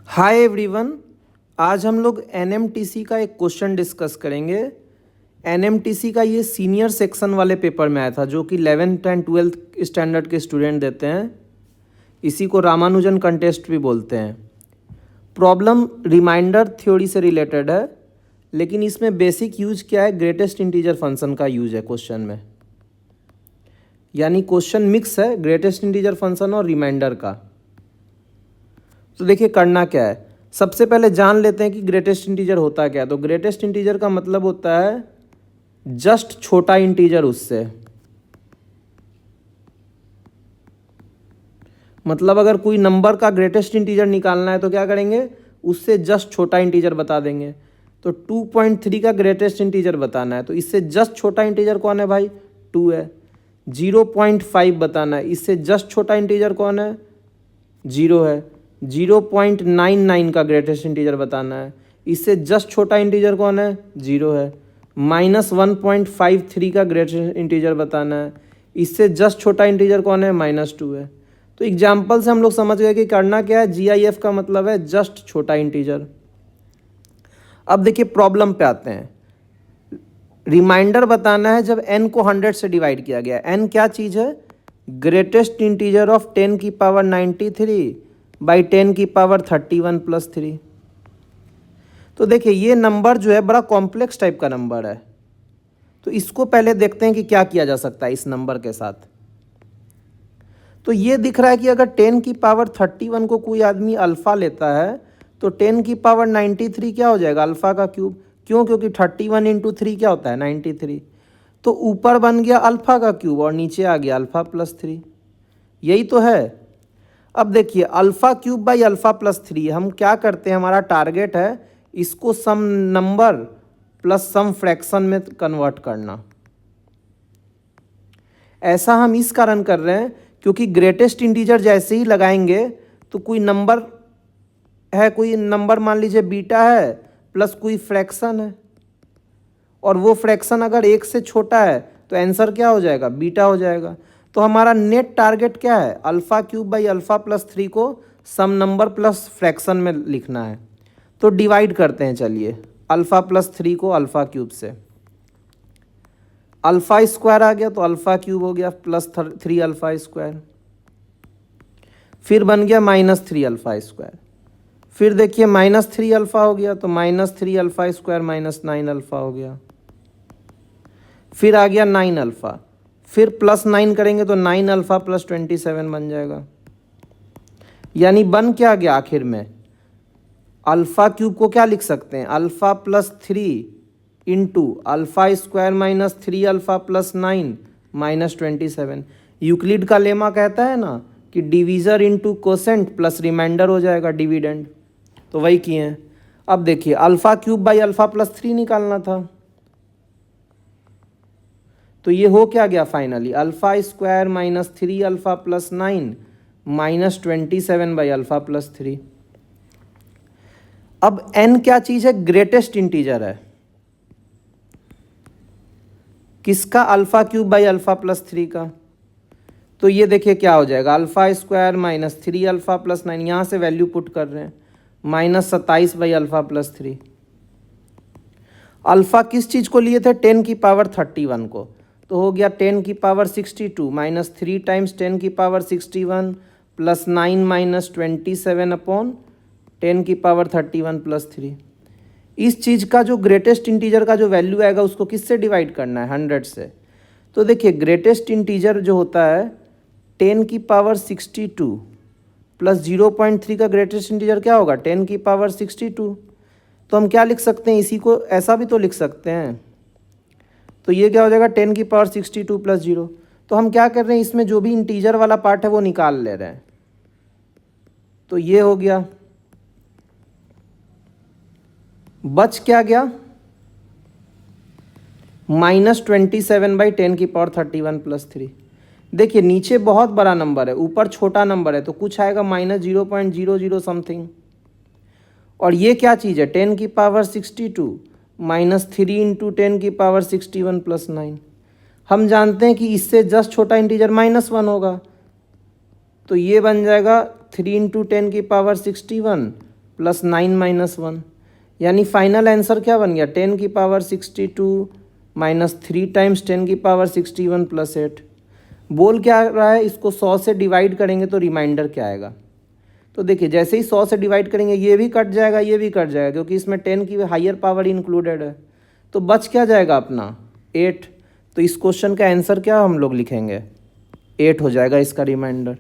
Hi everyone. आज हम लोग एनएमटीसी का एक क्वेश्चन डिस्कस करेंगे। एनएमटीसी का ये सीनियर सेक्शन वाले पेपर में आया था जो कि 11th एंड 12th स्टैंडर्ड के स्टूडेंट देते हैं। इसी को रामानुजन कंटेस्ट भी बोलते हैं। प्रॉब्लम रिमाइंडर थ्योरी से रिलेटेड है, लेकिन इसमें बेसिक यूज क्या है, ग्रेटेस्ट इंटीजर फंक्शन का यूज है क्वेश्चन में। यानी क्वेश्चन मिक्स है ग्रेटेस्ट इंटीजर फंक्शन और रिमाइंडर का। तो देखिए करना क्या है, सबसे पहले जान लेते हैं कि ग्रेटेस्ट इंटीजर होता क्या है। तो ग्रेटेस्ट इंटीजर का मतलब होता है जस्ट छोटा इंटीजर उससे। मतलब अगर कोई नंबर का ग्रेटेस्ट इंटीजर निकालना है तो क्या करेंगे, उससे जस्ट छोटा इंटीजर बता देंगे। तो 2.3 का ग्रेटेस्ट इंटीजर बताना है तो इससे जस्ट छोटा इंटीजर कौन है भाई, 2 है। 0.5 बताना है, इससे जस्ट छोटा इंटीजर कौन है, 0 है। 0.99 का ग्रेटेस्ट इंटीजर बताना है, इससे जस्ट छोटा इंटीजर कौन है, 0 है। -1.53 का ग्रेटेस्ट इंटीजर बताना है, इससे जस्ट छोटा इंटीजर कौन है, -2 है। तो एग्जाम्पल से हम लोग समझ गए कि करना क्या है, GIF का मतलब है जस्ट छोटा इंटीजर। अब देखिए प्रॉब्लम पे आते हैं। रिमाइंडर बताना है जब n को 100 से डिवाइड किया गया। n क्या चीज़ है, ग्रेटेस्ट इंटीजर ऑफ 10 की पावर 93 बाई 10 की पावर 31 प्लस 3। तो देखिए ये नंबर जो है बड़ा कॉम्प्लेक्स टाइप का नंबर है। तो इसको पहले देखते हैं कि क्या किया जा सकता है इस नंबर के साथ। तो ये दिख रहा है कि अगर 10 की पावर 31 को कोई आदमी अल्फ़ा लेता है तो 10 की पावर 93 क्या हो जाएगा, अल्फ़ा का क्यूब। क्यों, क्योंकि 31 इंटू 3 क्या होता है, 93। तो ऊपर बन गया अल्फ़ा का क्यूब और नीचे आ गया अल्फ़ा प्लस 3। यही तो है। अब देखिए alpha cube by alpha plus 3 हम क्या करते हैं, हमारा टारगेट है इसको सम नंबर प्लस सम फ्रैक्शन में कन्वर्ट करना। ऐसा हम इस कारण कर रहे हैं क्योंकि ग्रेटेस्ट इंटीजर जैसे ही लगाएंगे तो कोई नंबर है, कोई नंबर मान लीजिए बीटा है प्लस कोई फ्रैक्शन है, और वो फ्रैक्शन अगर 1 से छोटा है तो आंसर क्या हो जाएगा, बीटा हो जाएगा। तो हमारा नेट टारगेट क्या है, alpha cube by alpha plus 3 को सम नंबर प्लस फ्रैक्शन में लिखना है। तो डिवाइड करते हैं, चलिए अल्फ़ा प्लस 3 को अल्फ़ा क्यूब से। अल्फ़ा स्क्वायर आ गया तो अल्फ़ा क्यूब हो गया प्लस 3 अल्फ़ा स्क्वायर, फिर बन गया -3 अल्फ़ा स्क्वायर। फिर देखिए -3 अल्फ़ा हो गया तो -3 अल्फ़ा स्क्वायर -9 अल्फ़ा हो गया। फिर आ गया 9 अल्फ़ा, फिर प्लस 9 करेंगे तो 9 अल्फ़ा प्लस 27 बन जाएगा। यानी बन क्या गया आखिर में, अल्फ़ा क्यूब को क्या लिख सकते हैं, alpha plus 3 into alpha square minus 3 alpha plus 9 -27। Euclid का लेमा कहता है ना कि divisor into quotient plus remainder हो जाएगा डिविडेंड। तो वही किए हैं। अब देखिए alpha cube by alpha plus 3 निकालना था, तो ये हो क्या गया finally, alpha square minus 3 alpha plus 9 -27 by alpha plus 3। अब n क्या चीज़ है, ग्रेटेस्ट इंटीजर है किसका, alpha cube by alpha plus 3 का। तो ये देखिए क्या हो जाएगा, alpha square minus 3 alpha plus 9, यहाँ से वैल्यू पुट कर रहे हैं, -27 बाई अल्फ़ा प्लस 3। अल्फ़ा किस चीज़ को लिए थे, 10 की पावर 31 को। तो हो गया 10 की पावर 62 -3 टाइम्स 10 की पावर 61 प्लस 9 -27 अपॉन 10 की पावर 31 प्लस 3। इस चीज़ का जो ग्रेटेस्ट इंटीजर का जो वैल्यू आएगा उसको किससे डिवाइड करना है, 100 से। तो देखिए ग्रेटेस्ट इंटीजर जो होता है 10 की पावर 62 प्लस 0.3 का ग्रेटेस्ट इंटीजर क्या होगा, 10 की पावर 62। तो हम क्या लिख सकते हैं, इसी को ऐसा भी तो लिख सकते हैं। तो ये क्या हो जाएगा, 10 की पावर 62 प्लस 0। तो हम क्या कर रहे हैं, इसमें जो भी इंटीजर वाला पार्ट है वो निकाल ले रहे हैं। तो ये हो गया, बच क्या गया, -27 बाई 10 की पावर 31 प्लस 3। देखिए नीचे बहुत बड़ा नंबर है, ऊपर छोटा नंबर है, तो कुछ आएगा -0.00 समथिंग। और ये क्या चीज़ है, 10 की पावर 62 -3 इंटू 10 की पावर 61 प्लस 9। हम जानते हैं कि इससे जस्ट छोटा इंटीजर -1 होगा, तो ये बन जाएगा 3 इंटू 10 की पावर 61 प्लस 9 माइनस 1, यानी फाइनल आंसर क्या बन गया 10 की पावर 62 माइनस 3 टाइम्स 10 की पावर 61 प्लस 8। बोल क्या रहा है, इसको 100 से डिवाइड करेंगे तो रिमाइंडर क्या आएगा। तो देखिए जैसे ही 100 से डिवाइड करेंगे ये भी कट जाएगा, ये भी कट जाएगा, क्योंकि इसमें 10 की हायर पावर इंक्लूडेड है। तो बच क्या जाएगा अपना 8। तो इस क्वेश्चन का आंसर क्या हम लोग लिखेंगे 8 हो जाएगा इसका रिमाइंडर।